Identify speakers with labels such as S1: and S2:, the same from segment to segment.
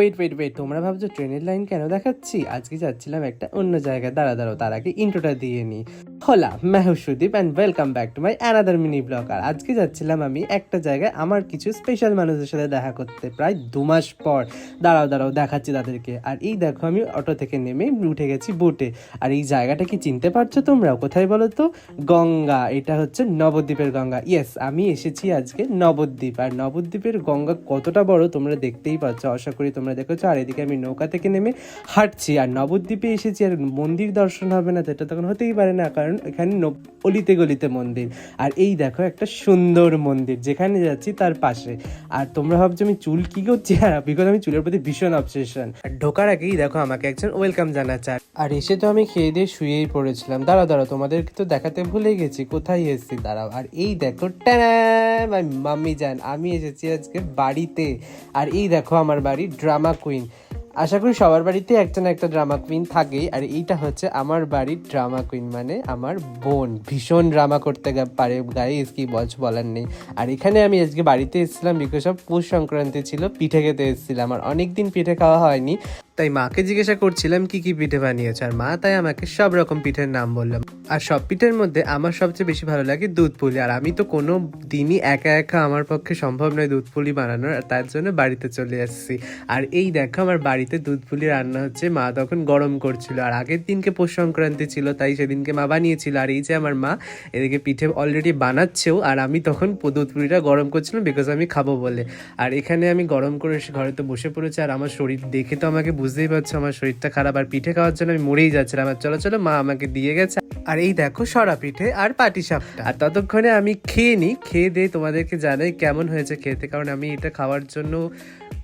S1: Wait তোমরা ভাবছো ট্রেনের লাইন কেন দেখাচ্ছি? আজকে যাচ্ছিলাম একটা অন্য জায়গায়। দাঁড়াও তার আগে ইন্ট্রোটা দিয়ে নিই। হোলা मैं हूं Sudip and welcome back to my another mini blog. আর আজকে যাচ্ছিলাম আমি একটা জায়গায় আমার কিছু স্পেশাল মানুষের সাথে দেখা করতে, প্রায় 2 মাস পর। দাঁড়াও দেখাচ্ছি তাদেরকে। আর এই দেখো আমি অটো থেকে নেমে উঠে গেছি বোটে। আর এই জায়গাটা কি চিনতে পারছো তোমরা? কোথায় বলো তো? গঙ্গা। এটা হচ্ছে নবদ্বীপের গঙ্গা। ইয়েস, আমি এসেছি আজকে নবদ্বীপ। আর নবদ্বীপের গঙ্গা কতটা বড় তোমরা দেখতেই পাচ্ছ, আশা করি তোমরা দেখেছো। আর এদিকে আমি নৌকা থেকে নেমে হাঁটছি আর নবদ্বীপে এসেছি। আর মন্দির দর্শন হবে না, সেটা তখন হতেই পারে না, কারণ এখানে অলিতে গলিতে মন্দির। আর এই দেখো একটা সুন্দর মন্দির, যেখানে যাচ্ছি তার পাশে। আর তোমরা ভাবছো আমি চুল কি করছি? আর বিকজ আমি চুলের প্রতি ভীষণ অবসেশন। আর ঢোকার আগেই দেখো আমাকে একজন ওয়েলকাম জানাচ্ছে। আর এসে তো আমি খেয়ে দিয়ে শুয়েই পড়েছিলাম। দাঁড়াও তোমাদেরকে তো দেখাতে ভুলে গেছি কোথায় এসেছি। দাঁড়াও। আর এই দেখো মাই মাম্মি জান, আমি এসেছি আজকে বাড়িতে। আর এই দেখো আমার বাড়ি ড্রামা কুইন। আশা করি সবার বাড়িতে একটা না একটা ড্রামা কুইন থাকেই। আর এইটা হচ্ছে আমার বাড়ির ড্রামা কুইন, মানে আমার বোন। ভীষণ ড্রামা করতে পারে গাইস, কি বলার নেই। আর এখানে আমি আজকে বাড়িতে এসেছিলাম বিকজ অফ পৌষ সংক্রান্তি ছিল, পিঠে খেতে এসেছিলাম। আর অনেকদিন পিঠে খাওয়া হয়নি, তাই মাকে জিজ্ঞাসা করছিলাম কি কি পিঠে বানিয়েছে। আর মা তাই আমাকে সব রকম পিঠের নাম বললাম। আর সব পিঠের মধ্যে আমার সবচেয়ে বেশি ভালো লাগে দুধ পুলি। আর আমি তো কোনো দিনই একা আমার পক্ষে সম্ভব নয় দুধ পুলি বানানোর, আর তার জন্য বাড়িতে চলে আসছি। আর এই দেখো আমার বাড়িতে দুধ পুলি রান্না হচ্ছে, মা তখন গরম করছিল। আর আগের দিনকে পৌষ সংক্রান্তি ছিল, তাই সেদিনকে মা বানিয়েছিল। আর এই যে আমার মা এদিকে পিঠে অলরেডি বানাচ্ছেও, আর আমি তখন দুধ পুলিটা গরম করছিলাম বিকজ আমি খাবো বলে। আর এখানে আমি গরম করে এসে ঘরে তো বসে পড়েছি। আর আমার শরীর দেখে তো আমাকে বুঝতেই পারছো আমার শরীরটা খারাপ। আর পিঠে খাওয়ার জন্য আমি মরেই যাচ্ছিলাম। আর চলো মা আমাকে দিয়ে গেছে। আর এই দেখো সরা পিঠে আর পাটিসাপটা। আর ততক্ষণে আমি খেয়ে দিয়ে তোমাদেরকে জানাই কেমন হয়েছে খেতে, কারণ আমি এটা খাওয়ার জন্য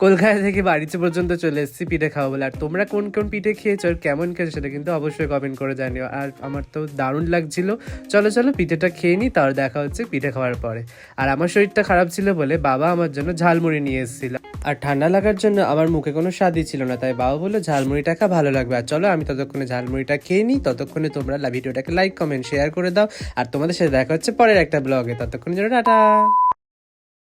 S1: কলকাতা থেকে বাড়িতে পর্যন্ত চলে এসেছি পিঠে খাওয়া বলে। আর তোমরা কোন কোন পিঠে খেয়েছো আর কেমন খেয়েছো সেটা কিন্তু অবশ্যই কমেন্ট করে জানিও। আর আমার তো দারুণ লাগছিল। চলো পিঠেটা খেয়ে নিই, তার দেখা হচ্ছে পিঠে খাওয়ার পরে। আর আমার শরীরটা খারাপ ছিল বলে বাবা আমার জন্য ঝালমুড়ি নিয়ে এসেছিল। আর ঠান্ডা লাগার জন্য আমার মুখে কোনো স্বাদই ছিল না, তাই বাবা বললো ঝালমুড়িটা খা, ভালো লাগবে। আর চলো আমি ততক্ষণে ঝালমুড়িটা খেয়ে নিই। ততক্ষণে তোমরা ভিডিওটাকে লাইক কমেন্ট শেয়ার করে দাও। আর তোমাদের সাথে দেখা হচ্ছে পরের একটা ব্লগে। ততক্ষণে জন্য টাটা।